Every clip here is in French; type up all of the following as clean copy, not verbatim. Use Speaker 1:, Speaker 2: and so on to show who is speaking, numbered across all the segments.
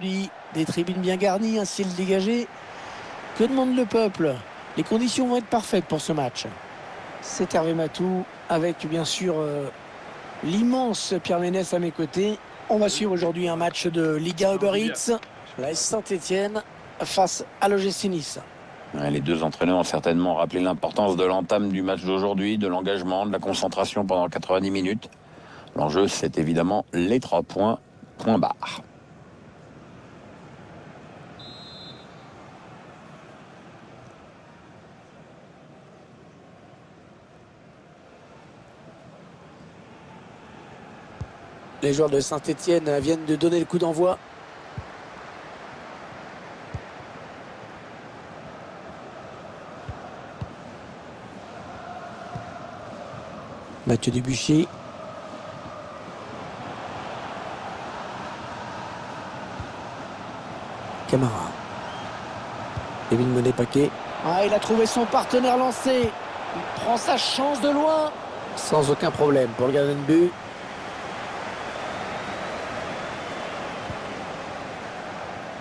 Speaker 1: Des tribunes bien garnies, un ciel dégagé. Que demande le peuple? Les conditions vont être parfaites pour ce match. C'est Hervé Matou avec bien sûr l'immense Pierre Ménès à mes côtés. On va suivre aujourd'hui un match de Liga Uber Eats. La Saint-Etienne face à l'OGC Nice.
Speaker 2: Les deux entraîneurs ont certainement rappelé l'importance de l'entame du match d'aujourd'hui, de l'engagement, de la concentration pendant 90 minutes. L'enjeu, c'est évidemment les 3 points, point barre.
Speaker 1: Les joueurs de Saint-Etienne viennent de donner le coup d'envoi. Mathieu Debuchy. Camara. Kevin Monet-Paquet. Ah, il a trouvé son partenaire lancé. Il prend sa chance de loin. Sans aucun problème pour le gardien de but.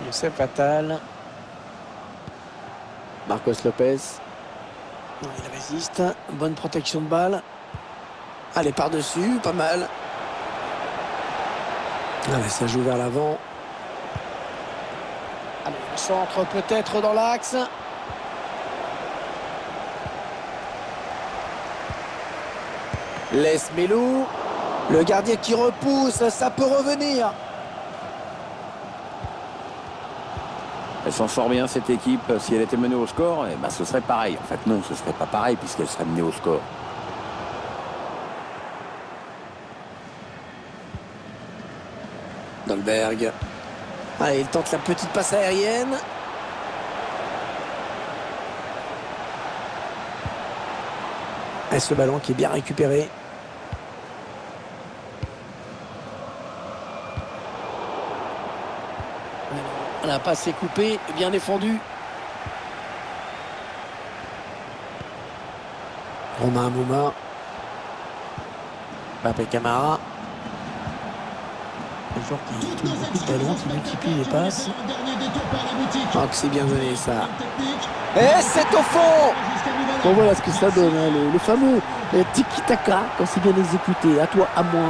Speaker 1: Youssef Attal. Marcos Lopez. Il résiste. Bonne protection de balle. Allez, par-dessus, pas mal. Allez, ça joue vers l'avant. Allez, on centre peut-être dans l'axe. Laisse Melou. Le gardien qui repousse, ça peut revenir.
Speaker 2: Elle s'en sort bien, cette équipe. Si elle était menée au score, ce serait pareil. En fait, non, ce serait pas pareil puisqu'elle serait menée au score.
Speaker 1: Dolberg. Allez, il tente la petite passe aérienne. Et ce ballon qui est bien récupéré. La passe est coupée, bien défendue. Romain Amouma. Mbappé Camara. Le joueur qui touche beaucoup de ballons, qui multiplie les passes. Oh, que c'est bien donné ça. Et c'est au fond. Bon, voilà ce que ça donne, hein, le fameux tiki-taka, quand c'est bien exécuté. À toi, à moi.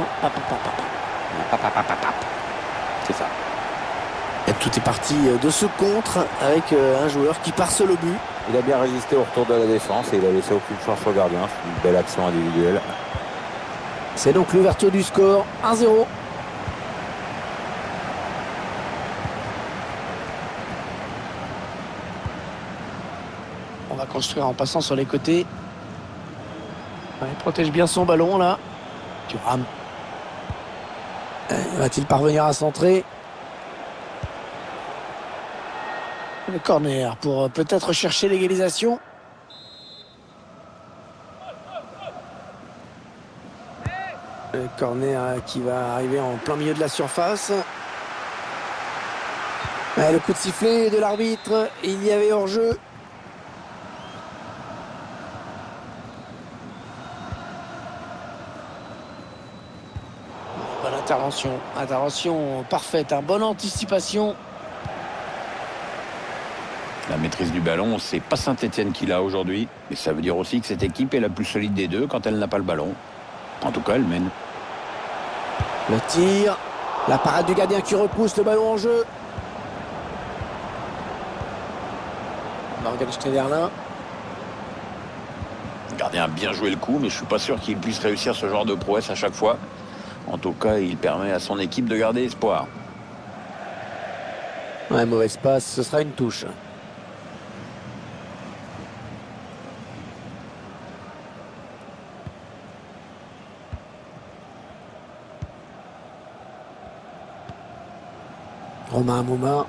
Speaker 2: C'est ça.
Speaker 1: Et tout est parti de ce contre avec un joueur qui parcelle au but.
Speaker 2: Il a bien résisté au retour de la défense et il a laissé aucune chance au gardien. C'est une belle action individuelle.
Speaker 1: C'est donc l'ouverture du score, 1-0. On va construire en passant sur les côtés. Il protège bien son ballon là. Thuram. Va-t-il parvenir à centrer? Le corner pour peut-être chercher l'égalisation. Le corner qui va arriver en plein milieu de la surface. Le coup de sifflet de l'arbitre. Il y avait hors-jeu. Bonne intervention. Intervention parfaite. Bonne anticipation.
Speaker 2: La maîtrise du ballon, c'est pas Saint-Etienne qui l'a aujourd'hui, mais ça veut dire aussi que cette équipe est la plus solide des deux quand elle n'a pas le ballon. En tout cas, elle mène.
Speaker 1: Le tir, la parade du gardien qui repousse le ballon en jeu. Morgan Schneiderlin.
Speaker 2: Le gardien a bien joué le coup, mais je suis pas sûr qu'il puisse réussir ce genre de prouesse à chaque fois. En tout cas, il permet à son équipe de garder espoir.
Speaker 1: Ouais, mauvaise passe, ce sera une touche. Romain Amouma.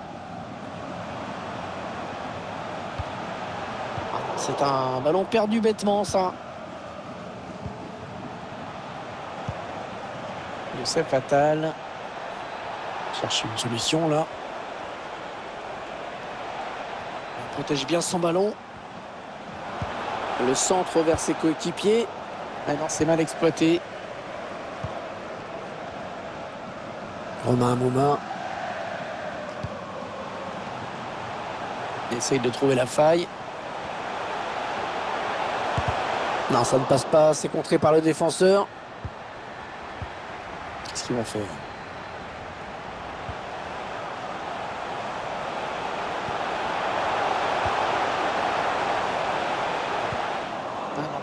Speaker 1: C'est un ballon perdu bêtement, ça. Youssef Attal. Cherche une solution, là. Il protège bien son ballon. Le centre vers ses coéquipiers. Ah non, c'est mal exploité. Romain Amouma. Il essaye de trouver la faille. Non, ça ne passe pas. C'est contré par le défenseur. Qu'est-ce qu'ils vont faire?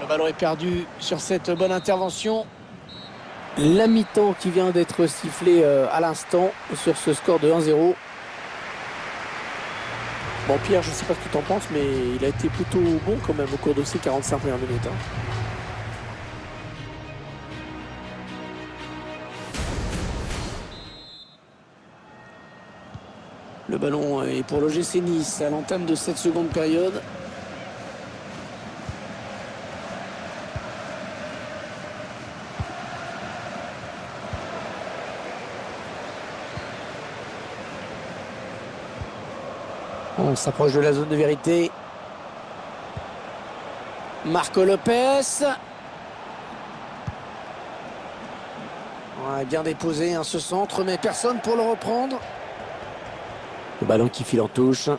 Speaker 1: Le ballon est perdu sur cette bonne intervention. La mi-temps qui vient d'être sifflée à l'instant sur ce score de 1-0. Bon, Pierre, je ne sais pas ce que tu en penses, mais il a été plutôt bon quand même au cours de ces 45 premières minutes. Le ballon est pour l'OGC Nice à l'entame de cette seconde période. On s'approche de la zone de vérité. Marco Lopez. On a bien déposé ce centre, mais personne pour le reprendre. Le ballon qui file en touche.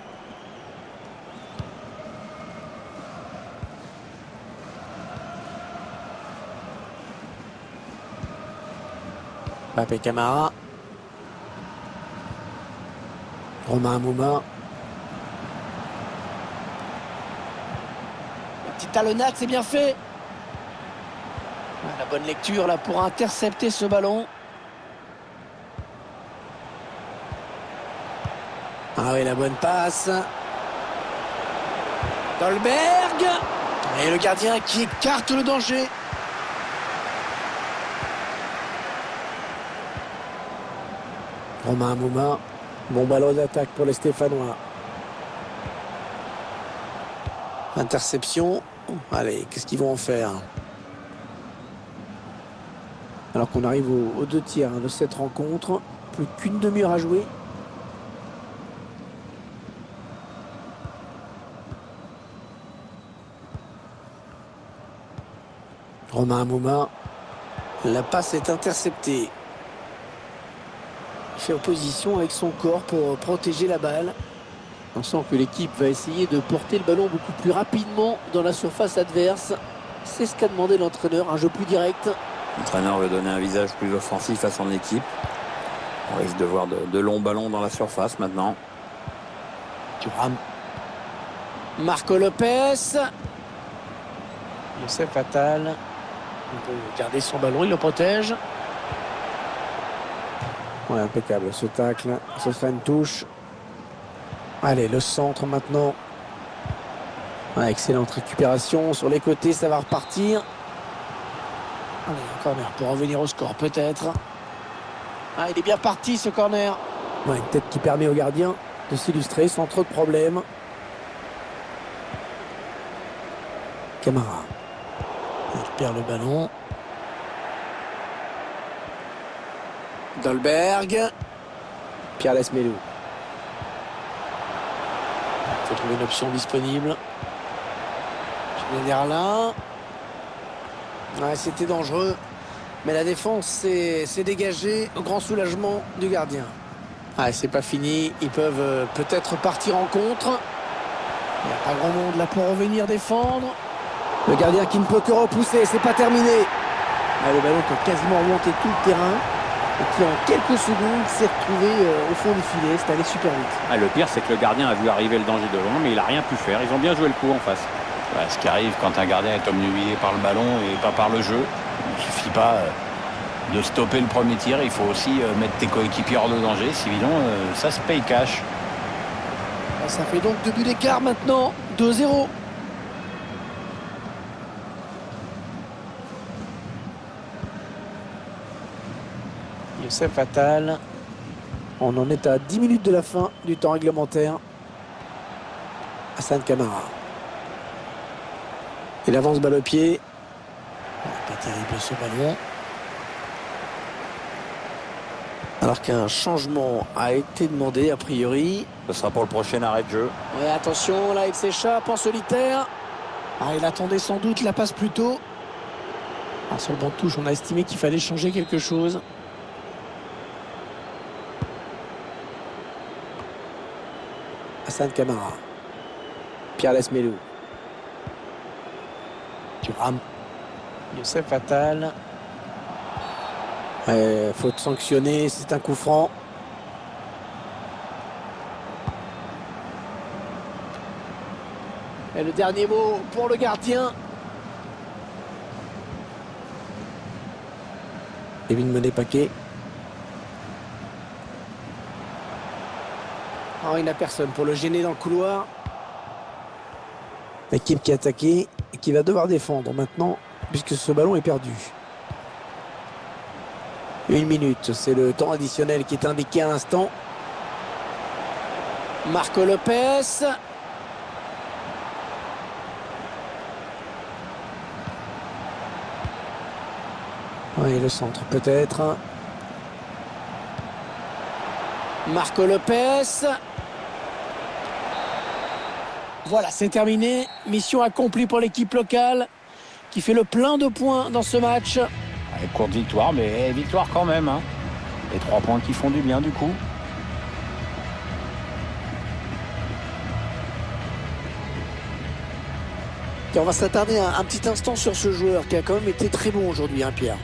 Speaker 1: Papé Camara. Romain Amouma. Petite talonnade, c'est bien fait. La bonne lecture là pour intercepter ce ballon. Ah oui, la bonne passe. Dolberg. Et le gardien qui écarte le danger. Romain Amouma. Bon ballon d'attaque pour les Stéphanois. Interception. Allez, qu'est-ce qu'ils vont en faire? Alors qu'on arrive aux 2 tiers de cette rencontre. Plus qu'une demi-heure à jouer. Romain Amouma. La passe est interceptée. Il fait opposition avec son corps pour protéger la balle. On sent que l'équipe va essayer de porter le ballon beaucoup plus rapidement dans la surface adverse. C'est ce qu'a demandé l'entraîneur, un jeu plus direct.
Speaker 2: L'entraîneur veut donner un visage plus offensif à son équipe. On risque de voir de longs ballons dans la surface maintenant.
Speaker 1: Thuram. Marco Lopez. C'est fatal. Il peut garder son ballon, il le protège. Ouais, impeccable ce tacle. Ce sera une touche. Allez, le centre maintenant. Ouais, excellente récupération sur les côtés, ça va repartir. Allez, un corner pour revenir au score peut-être. Ah, il est bien parti ce corner. Ouais, une tête qui permet au gardien de s'illustrer sans trop de problèmes. Camara. Il perd le ballon. Dolberg. Pierre Lesmelou. Il faut trouver une option disponible. Là. Ouais, c'était dangereux. Mais la défense s'est dégagée au grand soulagement du gardien. Ah, c'est pas fini. Ils peuvent peut-être partir en contre. Il n'y a pas grand monde là pour revenir défendre. Le gardien qui ne peut que repousser. C'est pas terminé. Ah, le ballon qui a quasiment remonté tout le terrain. Et qui en quelques secondes s'est retrouvé au fond du filet. C'est allé super vite.
Speaker 3: Ah, le pire, c'est que le gardien a vu arriver le danger de loin, mais il n'a rien pu faire. Ils ont bien joué le coup en face.
Speaker 2: Ouais, ce qui arrive quand un gardien est obnubilé par le ballon et pas par le jeu. Il ne suffit pas de stopper le premier tir. Il faut aussi mettre tes coéquipiers hors de danger. Sinon, ça se paye cash.
Speaker 1: Ça fait donc 2 buts d'écart maintenant. 2-0. Youssef Attal. On en est à 10 minutes de la fin du temps réglementaire. Hassan Camara. Il avance balle au pied. Pas terrible ce ballon. Alors qu'un changement a été demandé a priori.
Speaker 2: Ce sera pour le prochain arrêt de jeu.
Speaker 1: Ouais, attention, là il s'échappe en solitaire. Ah, il attendait sans doute la passe plus tôt. Ah, sur le banc de touche, on a estimé qu'il fallait changer quelque chose. Hassan Camara. Pierre Lesmelou. Thuram. Youssef Attal. Faute sanctionnée, c'est un coup franc. Et le dernier mot pour le gardien. Kevin Monet-Paquet. Oh, il n'a personne pour le gêner dans le couloir. L'équipe qui a attaqué et qui va devoir défendre maintenant puisque ce ballon est perdu. 1 minute, c'est le temps additionnel qui est indiqué à l'instant. Marco Lopez. Oui, le centre peut-être. Marco Lopez. Voilà, c'est terminé. Mission accomplie pour l'équipe locale qui fait le plein de points dans ce match.
Speaker 2: Courte victoire, mais victoire quand même. Hein. Et 3 points qui font du bien du coup.
Speaker 1: Et on va s'attarder un petit instant sur ce joueur qui a quand même été très bon aujourd'hui, hein, Pierre.